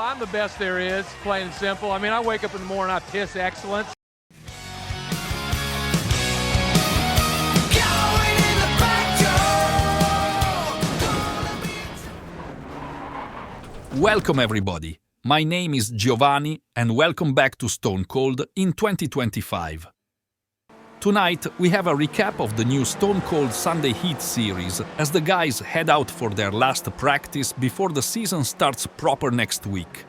I'm the best there is, plain and simple. I mean, I wake up in the morning, I piss excellence. Welcome everybody, my name is Giovanni and welcome back to Stonecold in 2025. Tonight we have a recap of the new Stonecold Sunday Heat series as the guys head out for their last practice before the season starts proper next week.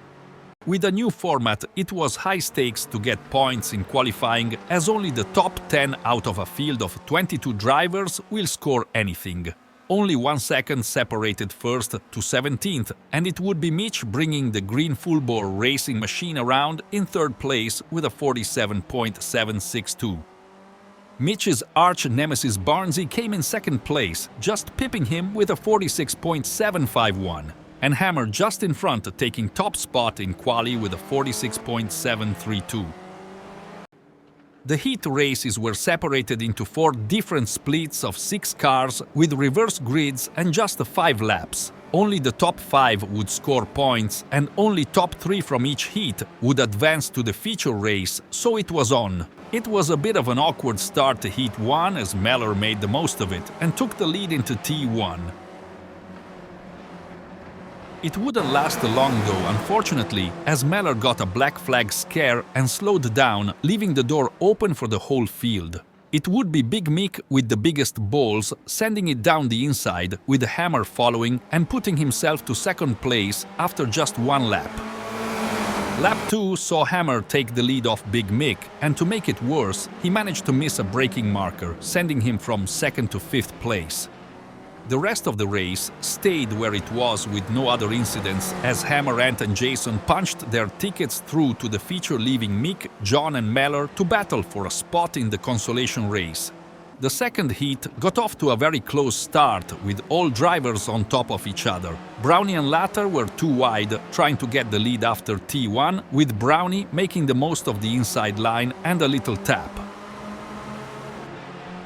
With a new format, it was high stakes to get points in qualifying as only the top 10 out of a field of 22 drivers will score anything. Only 1 second separated 1st to 17th, and it would be Mitch bringing the green full-bore racing machine around in 3rd place with a 47.762. Mitch's arch-nemesis Barnesy came in 2nd place, just pipping him with a 46.751, and Hammer just in front taking top spot in quali with a 46.732. The heat races were separated into 4 different splits of 6 cars with reverse grids and just 5 laps. Only the top 5 would score points and only top 3 from each heat would advance to the feature race, so it was on. It was a bit of an awkward start to Heat 1 as Mellor made the most of it and took the lead into T1. It wouldn't last long though, unfortunately, as Mellor got a black flag scare and slowed down, leaving the door open for the whole field. It would be Big Mick with the biggest balls, sending it down the inside, with Hammer following and putting himself to 2nd place after just 1 lap. Lap 2 saw Hammer take the lead off Big Mick, and to make it worse, he managed to miss a braking marker, sending him from 2nd to 5th place. The rest of the race stayed where it was with no other incidents as Hammer, Ant and Jason punched their tickets through to the feature, leaving Mick, John and Mellor to battle for a spot in the consolation race. The 2nd heat got off to a very close start with all drivers on top of each other. Brownie and Latter were too wide, trying to get the lead after T1, with Brownie making the most of the inside line and a little tap.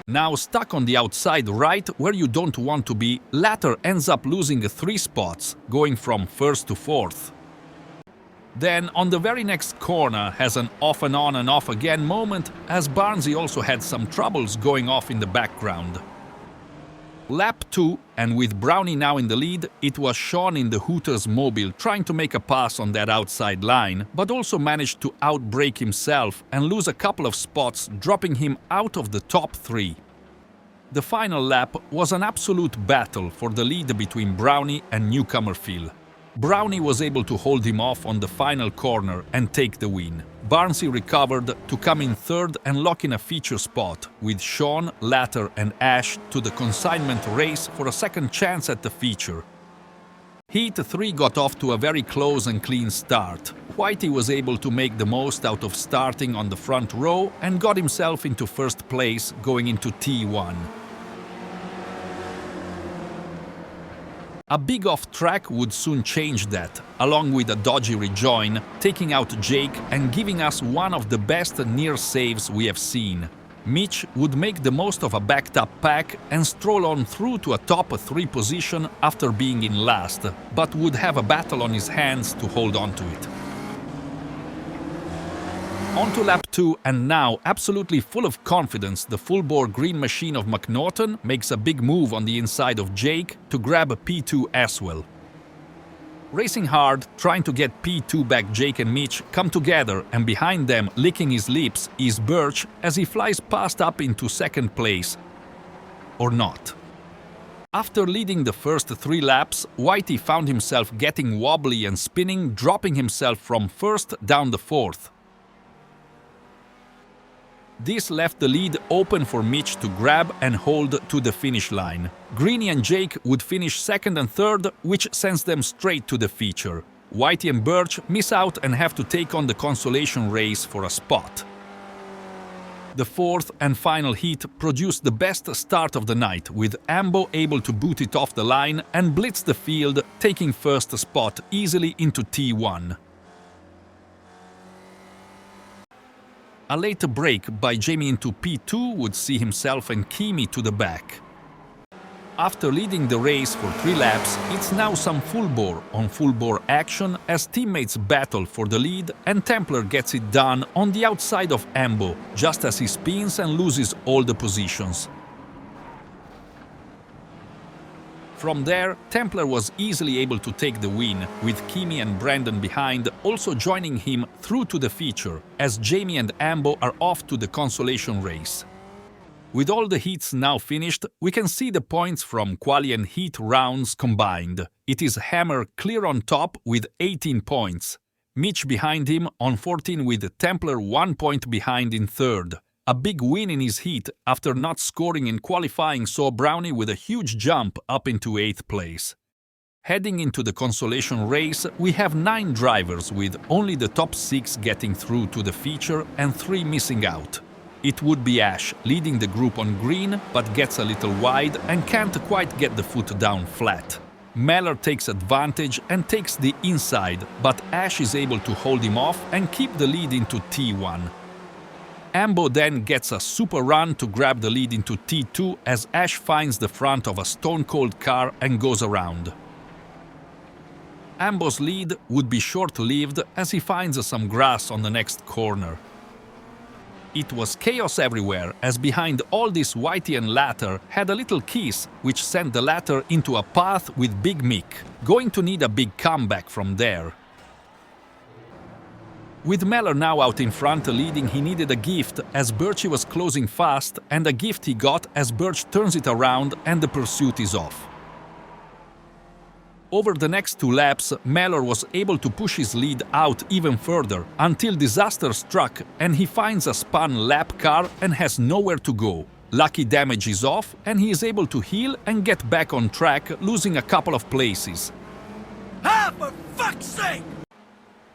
Now stuck on the outside right where you don't want to be, Latter ends up losing 3 spots, going from 1st to 4th. Then on the very next corner has an off and off again moment as Barnesy also had some troubles going off in the background. Lap 2, and with Brownie now in the lead, it was Sean in the Hooters mobile trying to make a pass on that outside line, but also managed to outbrake himself and lose a couple of spots, dropping him out of the top 3. The final lap was an absolute battle for the lead between Brownie and newcomer Phil. Brownie was able to hold him off on the final corner and take the win. Barnesy recovered to come in 3rd and lock in a feature spot, with Sean, Latter and Ash to the consignment race for a 2nd chance at the feature. Heat 3 got off to a very close and clean start. Whitey was able to make the most out of starting on the front row and got himself into 1st place going into T1. A big off-track would soon change that, along with a dodgy rejoin, taking out Jake and giving us one of the best near saves we have seen. Mitch would make the most of a backed-up pack and stroll on through to a top 3 position after being in last, but would have a battle on his hands to hold on to it. On to lap 2, and now, absolutely full of confidence, the full-bore green machine of McNaughton makes a big move on the inside of Jake to grab a P2 as well. Racing hard, trying to get P2 back, Jake and Mitch come together, and behind them, licking his lips, is Birch as he flies past up into 2nd place. Or not. After leading the first 3 laps, Whitey found himself getting wobbly and spinning, dropping himself from 1st down the 4th. This left the lead open for Mitch to grab and hold to the finish line. Greeny and Jake would finish 2nd and 3rd, which sends them straight to the feature. Whitey and Birch miss out and have to take on the consolation race for a spot. The 4th and final heat produced the best start of the night, with Ambo able to boot it off the line and blitz the field, taking 1st spot easily into T1. A late break by Jamie into P2 would see himself and Kimi to the back. After leading the race for 3 laps, it's now some full-bore on full-bore action as teammates battle for the lead and Templar gets it done on the outside of Ambo, just as he spins and loses all the positions. From there, Templar was easily able to take the win, with Kimi and Brandon behind also joining him through to the feature, as Jamie and Ambo are off to the consolation race. With all the heats now finished, we can see the points from quali and heat rounds combined. It is Hammer clear on top with 18 points. Mitch behind him on 14 with Templar 1 point behind in third. A big win in his heat after not scoring in qualifying saw Brownie with a huge jump up into 8th place. Heading into the consolation race, we have 9 drivers with only the top 6 getting through to the feature and 3 missing out. It would be Ash leading the group on green, but gets a little wide and can't quite get the foot down flat. Meller takes advantage and takes the inside, but Ash is able to hold him off and keep the lead into T1. Ambo then gets a super run to grab the lead into T2 as Ash finds the front of a Stonecold car and goes around. Ambo's lead would be short-lived as he finds some grass on the next corner. It was chaos everywhere, as behind all this Whitey and Latter had a little kiss, which sent the latter into a path with Big Mick, going to need a big comeback from there. With Meller now out in front leading, he needed a gift as Birchie was closing fast, and a gift he got as Birch turns it around and the pursuit is off. Over the next 2 laps, Mellor was able to push his lead out even further until disaster struck and he finds a spun lap car and has nowhere to go. Lucky damage is off and he is able to heal and get back on track, losing a couple of places. Ah, for fuck's sake!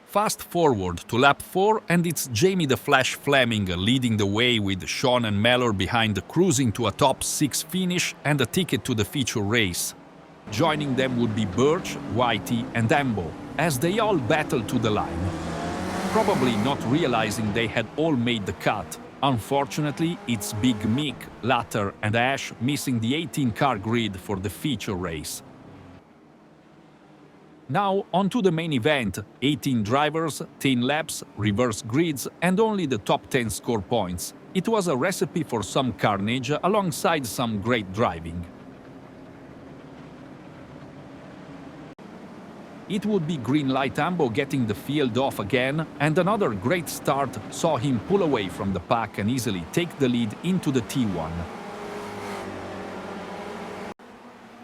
Fast forward to lap 4 and it's Jamie the Flash Fleming leading the way with Sean and Mellor behind, cruising to a top 6 finish and a ticket to the feature race. Joining them would be Birch, Whitey and Ambo, as they all battle to the line. Probably not realizing they had all made the cut. Unfortunately, it's Big Mick, Latter and Ash missing the 18-car grid for the feature race. Now onto the main event, 18 drivers, 10 laps, reverse grids and only the top 10 score points. It was a recipe for some carnage alongside some great driving. It would be green light Ambo getting the field off again, and another great start saw him pull away from the pack and easily take the lead into the T1.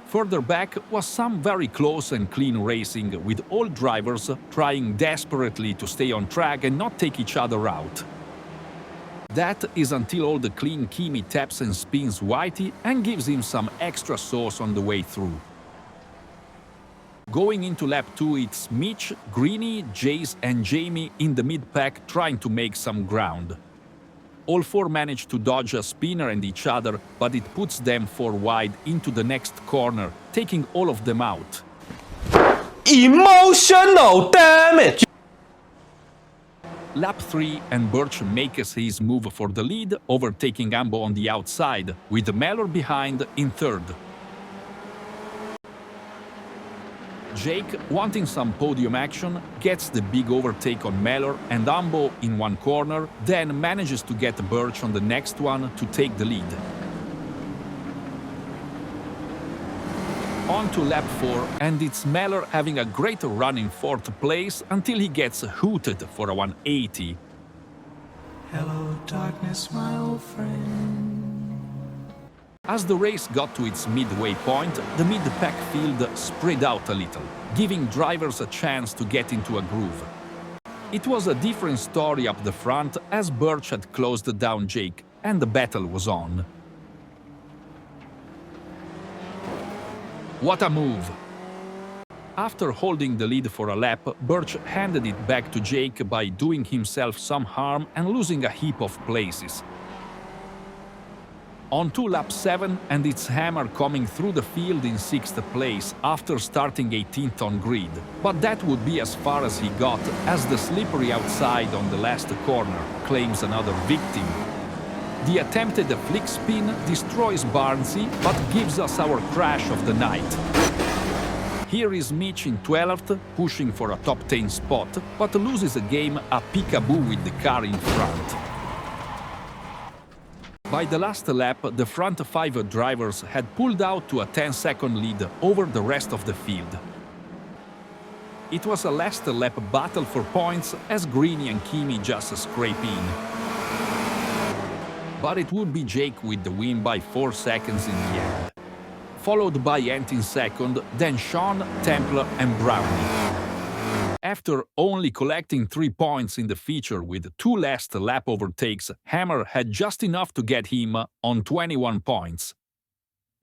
Further back was some very close and clean racing, with all drivers trying desperately to stay on track and not take each other out. That is until all the clean Kimi taps and spins Whitey and gives him some extra sauce on the way through. Going into lap 2, it's Mitch, Greeny, Jace and Jamie in the mid-pack trying to make some ground. All 4 manage to dodge a spinner and each other, but it puts them 4 wide into the next corner, taking all of them out. Emotional damage! Lap 3 and Birch makes his move for the lead, overtaking Ambo on the outside, with Mellor behind in third. Jake, wanting some podium action, gets the big overtake on Mellor and Ambo in one corner, then manages to get Birch on the next one to take the lead. On to lap 4, and it's Mellor having a great run in 4th place until he gets hooted for a 180. Hello, darkness, my old friend. As the race got to its midway point, the mid-pack field spread out a little, giving drivers a chance to get into a groove. It was a different story up the front as Birch had closed down Jake, and the battle was on. What a move! After holding the lead for a lap, Birch handed it back to Jake by doing himself some harm and losing a heap of places. On to lap 7, and it's Hammer coming through the field in 6th place after starting 18th on grid. But that would be as far as he got, as the slippery outside on the last corner claims another victim. The attempted flick spin destroys Barnesy, but gives us our crash of the night. Here is Mitch in 12th, pushing for a top 10 spot, but loses a game a peekaboo with the car in front. By the last lap, the front 5 drivers had pulled out to a 10-second lead over the rest of the field. It was a last lap battle for points as Greeny and Kimi just scrape in. But it would be Jake with the win by 4 seconds in the end. Followed by Ant in second, then Sean, Templar and Brownie. After only collecting 3 points in the feature with 2 last lap overtakes, Hammer had just enough to get him on 21 points,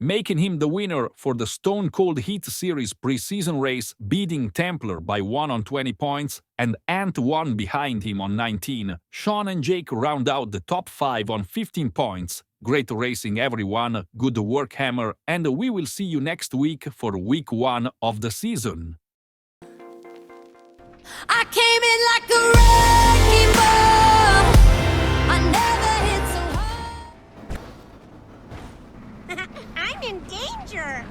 making him the winner for the Stonecold Heat Series pre-season race, beating Templar by 1 on 20 points and Ant 1 behind him on 19. Sean and Jake round out the top 5 on 15 points. Great racing everyone, good work Hammer, and we will see you next week for week 1 of the season. I came in like a wrecking ball. I never hit so hard. I'm in danger.